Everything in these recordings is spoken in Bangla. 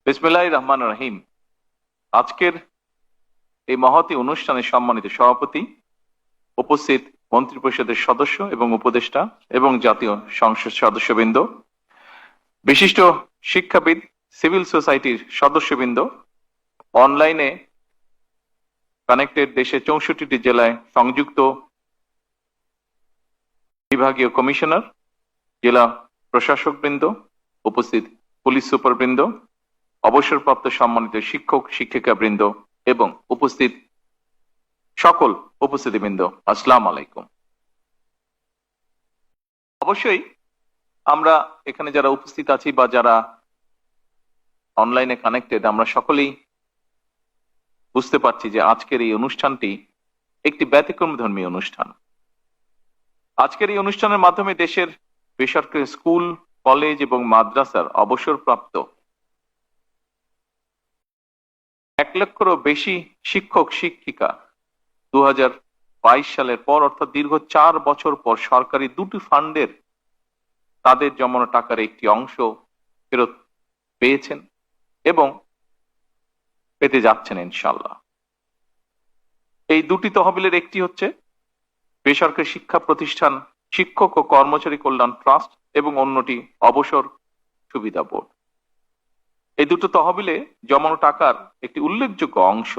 বিসমিল্লাহির রহমানির রহিম। আজকের এই মহতী অনুষ্ঠানে সম্মানিত সভাপতি, উপস্থিত মন্ত্রিপরিষদের সদস্য এবং উপদেষ্টা এবং জাতীয় সংসদ সদস্যবৃন্দ, বিশিষ্ট শিক্ষাবিদ, সিভিল সোসাইটির সদস্যবৃন্দ, অনলাইনে কানেক্টেড দেশের 64টি জেলায় সংযুক্ত বিভাগীয় কমিশনার, জেলা প্রশাসকবৃন্দ, উপস্থিত পুলিশ সুপারবৃন্দ, অবসরপ্রাপ্ত সম্মানিত শিক্ষক শিক্ষিকাবৃন্দ এবং উপস্থিত সকল উপস্থিতিবৃন্দ, আসসালামু আলাইকুম। অবশ্যই আমরা এখানে যারা উপস্থিত আছি বা যারা অনলাইনে কানেক্টেড, আমরা সকলেই বুঝতে পারছি যে আজকের এই অনুষ্ঠানটি একটি ব্যতিক্রমধর্মী অনুষ্ঠান। আজকের এই অনুষ্ঠানের মাধ্যমে দেশের বেসরকারি স্কুল, কলেজ এবং মাদ্রাসার অবসরপ্রাপ্ত 1 লক্ষেরও বেশি শিক্ষক শিক্ষিকা 2022 সালের পর, অর্থাৎ দীর্ঘ 4 বছর পর সরকারি দুটি ফান্ডের তাদের জমানো টাকার একটি অংশ ফেরত পেয়েছেন এবং পেতে যাচ্ছেন ইনশাআল্লাহ। এই দুটি তহবিলের একটি হচ্ছে বেসরকারি শিক্ষা প্রতিষ্ঠান শিক্ষক ও কর্মচারী কল্যাণ ট্রাস্ট এবং অন্যটি অবসর সুবিধা বোর্ড। এই দুটো তহবিলে জমানো টাকার একটি উল্লেখযোগ্য অংশ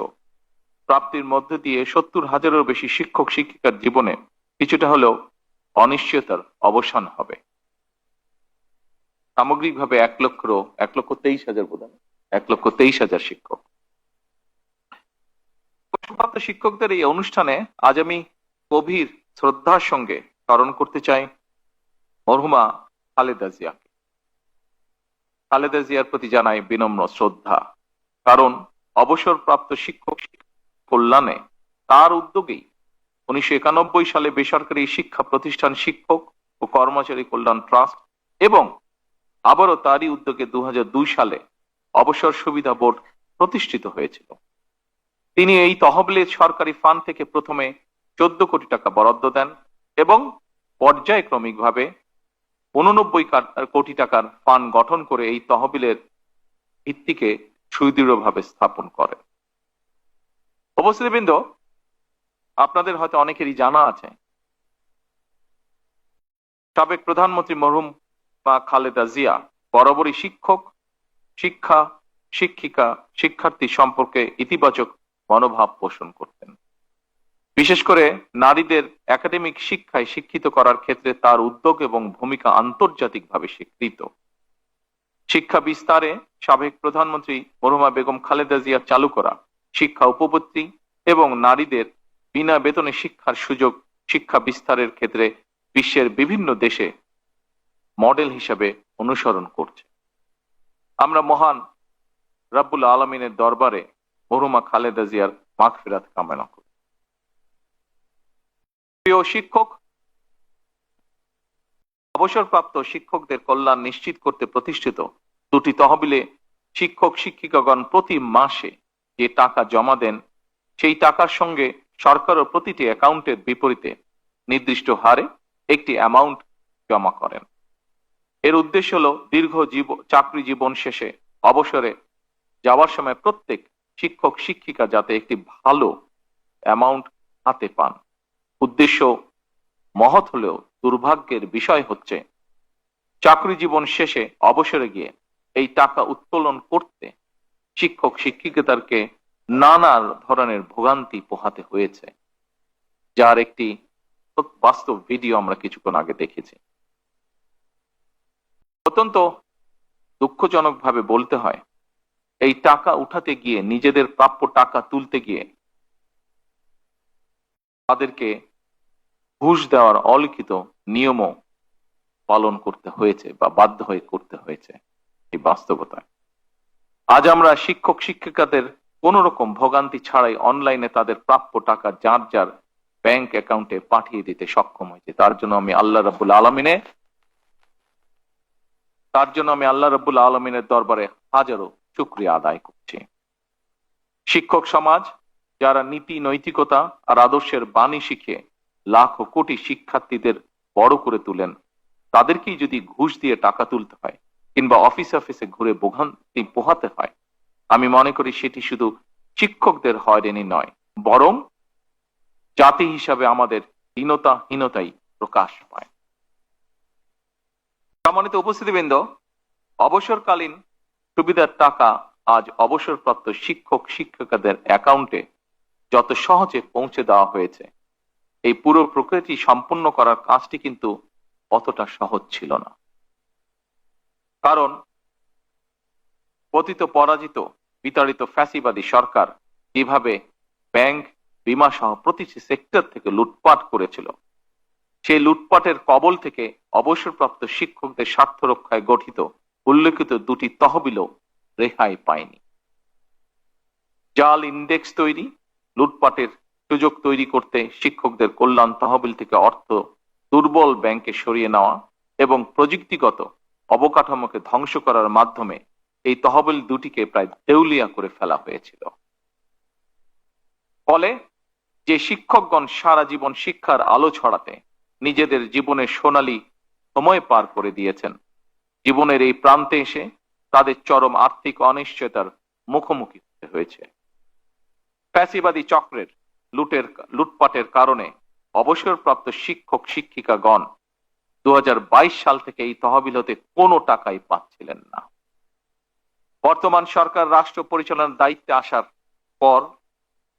প্রাপ্তির মধ্যে দিয়ে 70,000-এরও বেশি শিক্ষক শিক্ষিকার জীবনে কিছুটা হলেও অনিশ্চয়তার অবসান হবে। সামগ্রিকভাবে 1,23,000 বোধ হয় 1,23,000 শিক্ষক। অবসরপ্রাপ্ত শিক্ষকদের এই অনুষ্ঠানে আজ আমি গভীর শ্রদ্ধার সঙ্গে স্মরণ করতে চাই মরহুমা খালেদা জিয়াকে। খালেদা জিয়ার প্রতি জানাই বিনম্র শ্রদ্ধা, কারণ অবসরপ্রাপ্ত শিক্ষক কল্যাণে তার উদ্যোগেই 1991 সালে বেসরকারি শিক্ষা প্রতিষ্ঠান শিক্ষক ও কর্মচারী কল্যাণ ট্রাস্ট এবং আবারও তারই উদ্যোগে 2002 সালে অবসর সুবিধা বোর্ড প্রতিষ্ঠিত হয়েছিল। তিনি এই তহবিলের সরকারি ফান্ড থেকে প্রথমে 14 কোটি টাকা বরাদ্দ দেন এবং পর্যায়ক্রমিকভাবে 89 কোটি টাকার ফান্ড গঠন করে এই তহবিলের ভিত্তিকে সুদৃঢ়ভাবে স্থাপন করে। উপস্থিতিবৃন্দ, আপনাদের হয়তো অনেকেরই জানা আছে সাবেক প্রধানমন্ত্রী মরহুমা খালেদা জিয়া বরাবরই শিক্ষক, শিক্ষা, শিক্ষিকা, শিক্ষার্থী সম্পর্কে ইতিবাচক মনোভাব পোষণ করতেন। বিশেষ করে নারীদের একাডেমিক শিক্ষায় শিক্ষিত করার ক্ষেত্রে তার উদ্যোগ এবং ভূমিকা আন্তর্জাতিকভাবে স্বীকৃত। শিক্ষা বিস্তারে সাবেক প্রধানমন্ত্রী মরহুমা বেগম খালেদা জিয়া চালু করা শিক্ষা উপবৃত্তি এবং নারীদের বিনা বেতনে শিক্ষার সুযোগ শিক্ষা বিস্তারের ক্ষেত্রে বিশ্বের বিভিন্ন দেশে মডেল হিসাবে অনুসরণ করছে। আমরা মহান রব্বুল আলামিনের দরবারে মরহুমা খালেদা জিয়ার মাগফিরাত কামনা করি। প্রিয় শিক্ষক, অবসরপ্রাপ্ত শিক্ষকদের কল্যাণ নিশ্চিত করতে প্রতিষ্ঠিত দুটি তহবিলে শিক্ষক শিক্ষিকাগণ প্রতি মাসে যে টাকা জমা দেন, সেই টাকার সঙ্গে সরকারও প্রতিটি অ্যাকাউন্টের বিপরীতে নির্দিষ্ট হারে একটি অ্যামাউন্ট জমা করেন। এর উদ্দেশ্য হলো দীর্ঘ চাকরি জীবন শেষে অবসরে যাওয়ার সময় প্রত্যেক শিক্ষক শিক্ষিকা যাতে একটি ভালো অ্যামাউন্ট হাতে পান। উদ্দেশ্য মহৎ হলেও দুর্ভাগ্যের বিষয় হচ্ছে চাকরি জীবন শেষে অবসরে গিয়ে এই টাকা উত্তোলন করতে শিক্ষক শিক্ষিকাদেরকে নানা ধরনের ভোগান্তি পোহাতে হয়েছে, যার একটি বাস্তব ভিডিও আমরা কিছুক্ষণ আগে দেখেছি। অত্যন্ত দুঃখজনক ভাবে বলতে হয়, এই টাকা উঠাতে গিয়ে, নিজেদের প্রাপ্য টাকা তুলতে গিয়ে তাদেরকে ঘুষ দেওয়ার অলিখিত নিয়মও পালন করতে হয়েছে বা বাধ্য হয়ে করতে হয়েছে। এই বাস্তবতায় আজ আমরা শিক্ষক শিক্ষিকাদের কোন রকম ভোগান্তি ছাড়াই অনলাইনে তাদের প্রাপ্য টাকা যার যার ব্যাংক অ্যাকাউন্টে পাঠিয়ে দিতে সক্ষম হয়েছে। তার জন্য আমি আল্লাহ রাব্বুল আলামিনের দরবারে হাজারো শুকরিয়া আদায় করছি। শিক্ষক সমাজ যারা নীতি নৈতিকতা আর আদর্শের বাণী শিখে লাখো কোটি শিক্ষার্থীদের বড় করে তুলেন, তাদেরকেই যদি ঘুষ দিয়ে টাকা তুলতে হয় কিংবা অফিসে ঘুরে ভোগান্তি পোহাতে হয়, আমি মনে করি সেটি শুধু শিক্ষকদের হয়রানি নয়, বরং জাতি হিসাবে আমাদের হীনতাই প্রকাশ পায়। সম্মানিত উপস্থিতিবৃন্দ, অবসরকালীন সুবিধার টাকা আজ অবসরপ্রাপ্ত শিক্ষক শিক্ষিকাদের অ্যাকাউন্টে যত সহজে পৌঁছে দেওয়া হয়েছে, এই পুরো প্রক্রিয়াটি সম্পূর্ণ করার কাজটি কিন্তু অতটা সহজ ছিল না। কারণ পতিত পরাজিত বিতাড়িত ফ্যাসিবাদী সরকার যেভাবে ব্যাংক, বীমা সহ প্রতিটি সেক্টর থেকে লুটপাট করেছিল, সেই লুটপাটের কবল থেকে অবসরপ্রাপ্ত শিক্ষকদের স্বার্থ রক্ষায় গঠিত উল্লেখিত দুটি তহবিলও রেহাই পায়নি। জাল ইন্ডেক্স তৈরি, লুটপাটের সুযোগ তৈরি করতে শিক্ষকদের কল্যাণ তহবিল থেকে অর্থ দুর্বল ব্যাংকে সরিয়ে নেওয়া এবং প্রযুক্তিগত অবকাঠামোকে ধ্বংস করার মাধ্যমে এই তহবিল দুটিকে প্রায় দেউলিয়া করে ফেলা হয়েছিল। ফলে যে শিক্ষকগণ সারা জীবন শিক্ষার আলো ছড়াতে নিজেদের জীবনের সোনালী সময় পার করে দিয়েছেন, জীবনের এই প্রান্তে এসে তাদের চরম আর্থিক অনিশ্চয়তার মুখোমুখি হতে হয়েছে। ফ্যাসিবাদী চক্রের লুটপাটের কারণে অবসরপ্রাপ্ত শিক্ষক শিক্ষিকাগণ 2022 সাল থেকে এই তহবিল হতে কোনো টাকাই পাচ্ছিলেন না। বর্তমান সরকার রাষ্ট্র পরিচালনার দায়িত্বে আসার পর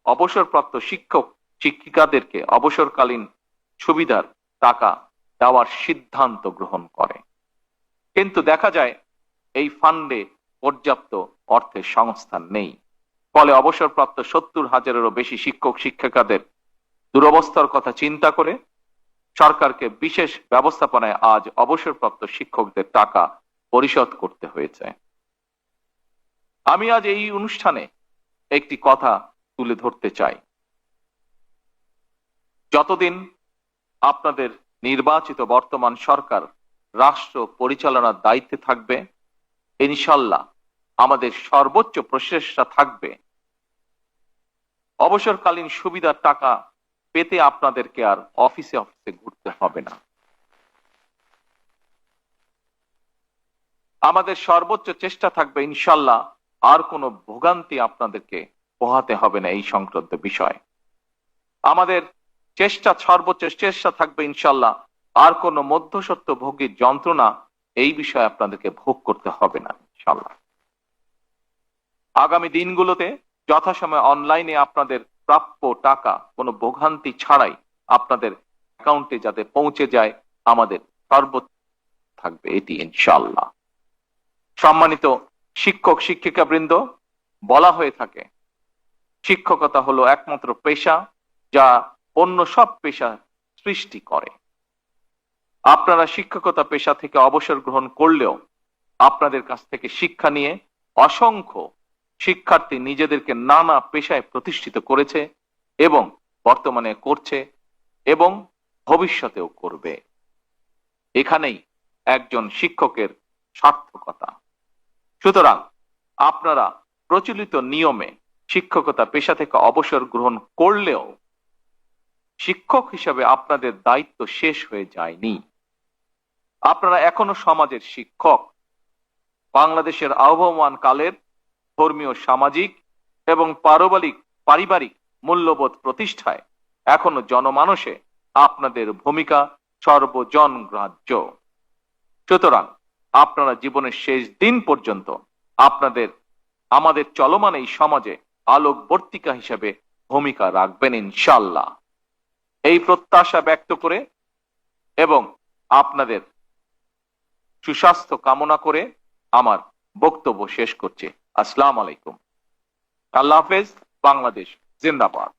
অবসরপ্রাপ্ত শিক্ষক শিক্ষিকাদেরকে অবসরকালীন সুবিধার টাকা দেওয়ার সিদ্ধান্ত গ্রহণ করে, কিন্তু দেখা যায় এই ফান্ডে পর্যাপ্ত অর্থের সংস্থান নেই। ফলে অবসরপ্রাপ্ত 70,000-এরও বেশি শিক্ষক শিক্ষিকাদের দুরবস্থার কথা চিন্তা করে সরকারকে বিশেষ ব্যবস্থাপনায় আজ অবসরপ্রাপ্ত শিক্ষকদের টাকা পরিশোধ করতে হয়েছে। আমি আজ এই অনুষ্ঠানে একটি কথা তুলে ধরতে চাই। যতদিন আপনাদের নির্বাচিত বর্তমান সরকার রাষ্ট্র পরিচালনার দায়িত্বে থাকবে, ইনশাল্লাহ আমাদের সর্বোচ্চ প্রচেষ্টা থাকবে অবসরকালীন সুবিধার টাকা পেতে আপনাদেরকে আর অফিসে অফিসে ঘুরতে হবে না। আমাদের সর্বোচ্চ চেষ্টা থাকবে ইনশাল্লাহ আর কোনো ভোগান্তি আপনাদেরকে পোহাতে হবে না এই সংক্রান্ত বিষয়। আমাদের সর্বোচ্চ চেষ্টা থাকবে ইনশাল্লাহ আর কোনো মধ্যস্বত্ব ভোগীর যন্ত্রণা এই বিষয়ে আপনাদেরকে ভোগ করতে হবে না ইনশাল্লাহ। আগামী দিনগুলোতে যথাসময়ে অনলাইনে আপনাদের প্রাপ্য টাকা কোনো ভোগান্তি ছাড়াই আপনাদের অ্যাকাউন্টে যাতে পৌঁছে যায় আমাদের সর্বোচ্চ থাকবে এটি ইনশাল্লাহ। সম্মানিত শিক্ষক শিক্ষিকা বৃন্দ, বলা হয়ে থাকে শিক্ষকতা হলো একমাত্র পেশা যা অন্য সব পেশা সৃষ্টি করে। আপনারা শিক্ষকতা পেশা থেকে অবসর গ্রহণ করলেও আপনাদের কাছ থেকে শিক্ষা নিয়ে অসংখ্য শিক্ষার্থী নিজেদেরকে নানা পেশায় প্রতিষ্ঠিত করেছে এবং বর্তমানে করছে এবং ভবিষ্যতেও করবে। এখানেই একজন শিক্ষকের সার্থকতা। সুতরাং আপনারা প্রচলিত নিয়মে শিক্ষকতা পেশা থেকে অবসর গ্রহণ করলেও শিক্ষক হিসাবে আপনাদের দায়িত্ব শেষ হয়ে যায়নি। আপনারা এখনো সমাজের শিক্ষক। বাংলাদেশের আহ্বান কালের ধর্মীয়, সামাজিক এবং পারিবারিক মূল্যবোধ প্রতিষ্ঠায় এখনো জনমানসে আপনাদের ভূমিকা সর্বজনগ্রাহ্য। সুতরাং আপনারা জীবনের শেষ দিন পর্যন্ত আমাদের চলমান এই সমাজে আলোকবর্তিকা হিসেবে ভূমিকা রাখবেন ইনশাআল্লাহ। এই প্রত্যাশা ব্যক্ত করে এবং আপনাদের সুস্বাস্থ্য কামনা করে আমার বক্তব্য শেষ করছি। আসসালামু আলাইকুম। আল্লাহ হাফেজ। বাংলাদেশ জিন্দাবাদ।